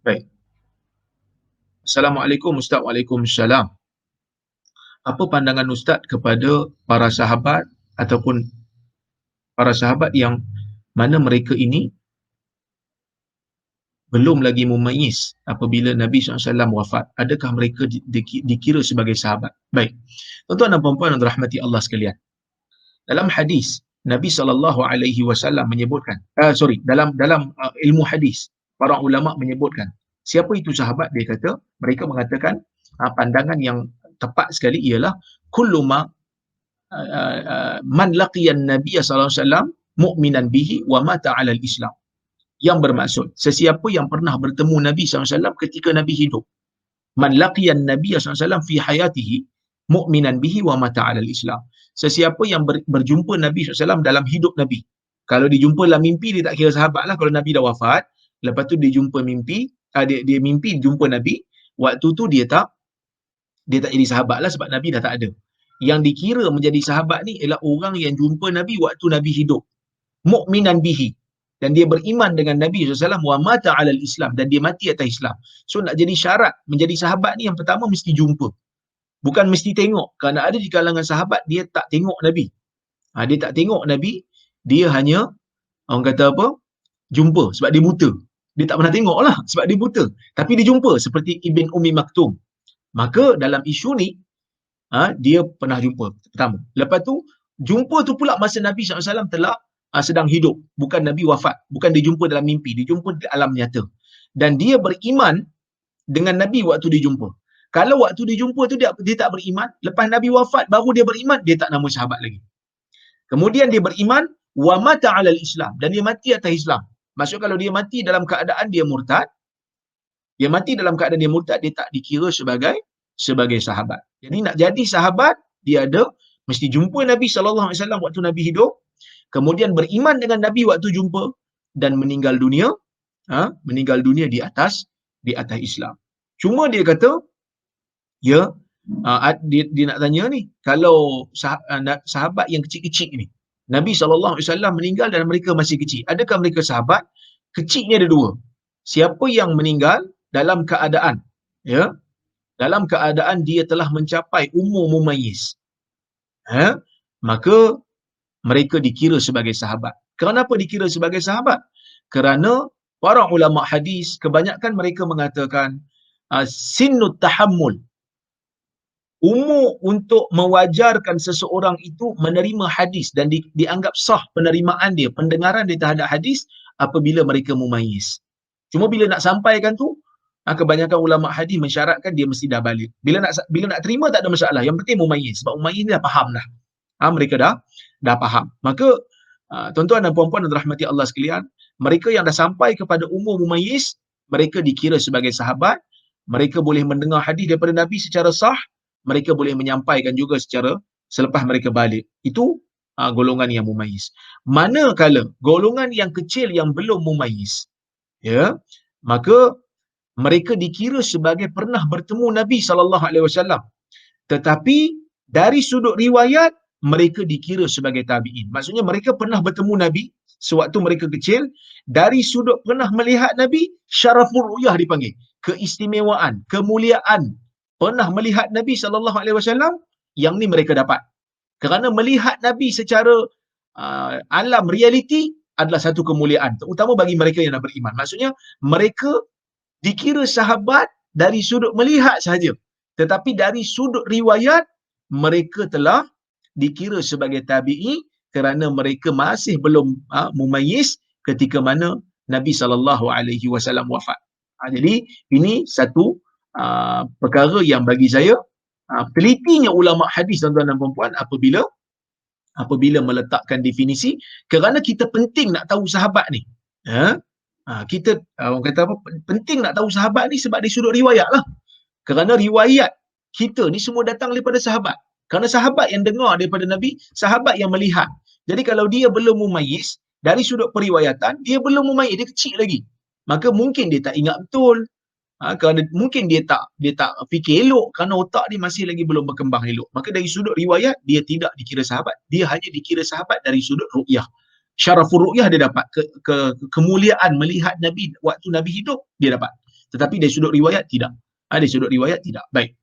Baik. Assalamualaikum Ustaz. Waalaikumsalam. Apa pandangan Ustaz kepada para sahabat ataupun para sahabat yang mana mereka ini belum lagi mumayyiz apabila Nabi SAW wafat? Adakah mereka dikira sebagai sahabat? Baik. Tuan-tuan dan puan-puan yang dirahmati Allah sekalian. Dalam hadis Nabi SAW menyebutkan, dalam ilmu hadis, para ulama menyebutkan, siapa itu sahabat? Dia kata, mereka mengatakan pandangan yang tepat sekali ialah kullu ma man laqiyan Nabi sallallahu alaihi wasallam mu'minan bihi wa mata 'ala al-Islam. Yang bermaksud, sesiapa yang pernah bertemu Nabi SAW ketika Nabi hidup. Man laqiyan Nabi SAW fi hayatihi mu'minan bihi wa mata 'ala al-Islam. Sesiapa yang berjumpa Nabi SAW dalam hidup Nabi. Kalau dijumpa dalam mimpi, dia tak kira sahabat lah. Kalau Nabi dah wafat, lepas tu dia jumpa mimpi, dia mimpi jumpa Nabi, waktu tu dia tak jadi sahabat lah sebab Nabi dah tak ada. Yang dikira menjadi sahabat ni ialah orang yang jumpa Nabi waktu Nabi hidup. Mu'minan bihi. Dan dia beriman dengan Nabi SAW, wa mata 'ala al-Islam, dan dia mati atas Islam. So nak jadi syarat menjadi sahabat ni, yang pertama mesti jumpa. Bukan mesti tengok. Kerana ada di kalangan sahabat dia tak tengok Nabi. Dia tak tengok Nabi, dia hanya orang kata apa? Jumpa sebab dia buta. Dia tak pernah tengok lah sebab dia buta. Tapi dia jumpa seperti Ibn Ummi Maktum. Maka dalam isu ni dia pernah jumpa pertama. Lepas tu jumpa tu pula masa Nabi SAW telah sedang hidup, bukan Nabi wafat, bukan dia jumpa dalam mimpi, dia jumpa di alam nyata. Dan dia beriman dengan Nabi waktu dia jumpa. Kalau waktu dia jumpa tu dia tak beriman, lepas Nabi wafat baru dia beriman, dia tak nama sahabat lagi. Kemudian dia beriman wa mata 'ala al-Islam, dan dia mati atas Islam. Maksud kalau dia mati dalam keadaan dia murtad, dia tak dikira sebagai sahabat. Jadi nak jadi sahabat, dia ada mesti jumpa Nabi SAW waktu Nabi hidup, kemudian beriman dengan Nabi waktu jumpa, dan meninggal dunia di atas Islam. Cuma dia kata, dia nak tanya ni, kalau sahabat yang kecil-kecil ni, Nabi SAW meninggal dan mereka masih kecil, adakah mereka sahabat? Kecilnya ada dua. Siapa yang meninggal dalam keadaan dia telah mencapai umur mumayyiz, maka mereka dikira sebagai sahabat. Kenapa dikira sebagai sahabat? Kerana para ulama hadis kebanyakan mereka mengatakan sinnut tahammul, umur untuk mewajarkan seseorang itu menerima hadis dan dianggap sah penerimaan dia, pendengaran dia terhadap hadis apabila mereka mumayyiz. Cuma bila nak sampaikan tu, kebanyakan ulama hadis mensyaratkan dia mesti dah balik. Bila nak terima tak ada masalah, yang penting mumayyiz, sebab mumayyiz ni dah faham dah. Mereka dah faham. Maka tuan-tuan dan puan-puan yang dirahmati Allah sekalian, mereka yang dah sampai kepada umur mumayyiz, mereka dikira sebagai sahabat. Mereka boleh mendengar hadis daripada Nabi secara sah, mereka boleh menyampaikan juga secara selepas mereka balik. Itu golongan yang mumayyiz. Manakala golongan yang kecil yang belum mumayyiz, maka mereka dikira sebagai pernah bertemu Nabi SAW, tetapi dari sudut riwayat mereka dikira sebagai tabi'in. Maksudnya mereka pernah bertemu Nabi sewaktu mereka kecil, dari sudut pernah melihat Nabi, syarafur ru'yah dipanggil, keistimewaan, kemuliaan pernah melihat Nabi SAW, yang ni mereka dapat. Kerana melihat Nabi secara alam realiti adalah satu kemuliaan, terutama bagi mereka yang dah beriman. Maksudnya mereka dikira sahabat dari sudut melihat sahaja, tetapi dari sudut riwayat mereka telah dikira sebagai tabi'i, kerana mereka masih belum mumayyiz ketika mana Nabi SAW wafat. Jadi ini satu perkara yang bagi saya telitinya ulama hadis, tuan-tuan dan puan-puan, apabila meletakkan definisi, kerana kita penting nak tahu sahabat ni. Kita orang kata apa, penting nak tahu sahabat ni sebab dari sudut riwayat lah. Kerana riwayat kita ni semua datang daripada sahabat. Kerana sahabat yang dengar daripada Nabi, sahabat yang melihat. Jadi kalau dia belum mumayyiz, dari sudut periwayatan, dia belum mumayyiz, dia kecil lagi. Maka mungkin dia tak ingat betul. Kerana mungkin dia tak fikir elok, kerana otak dia masih lagi belum berkembang elok. Maka dari sudut riwayat, dia tidak dikira sahabat. Dia hanya dikira sahabat dari sudut ru'yah. Syarafur ru'yah dia dapat, kemuliaan melihat Nabi waktu Nabi hidup, dia dapat. Tetapi dari sudut riwayat tidak. Dari sudut riwayat tidak. Baik.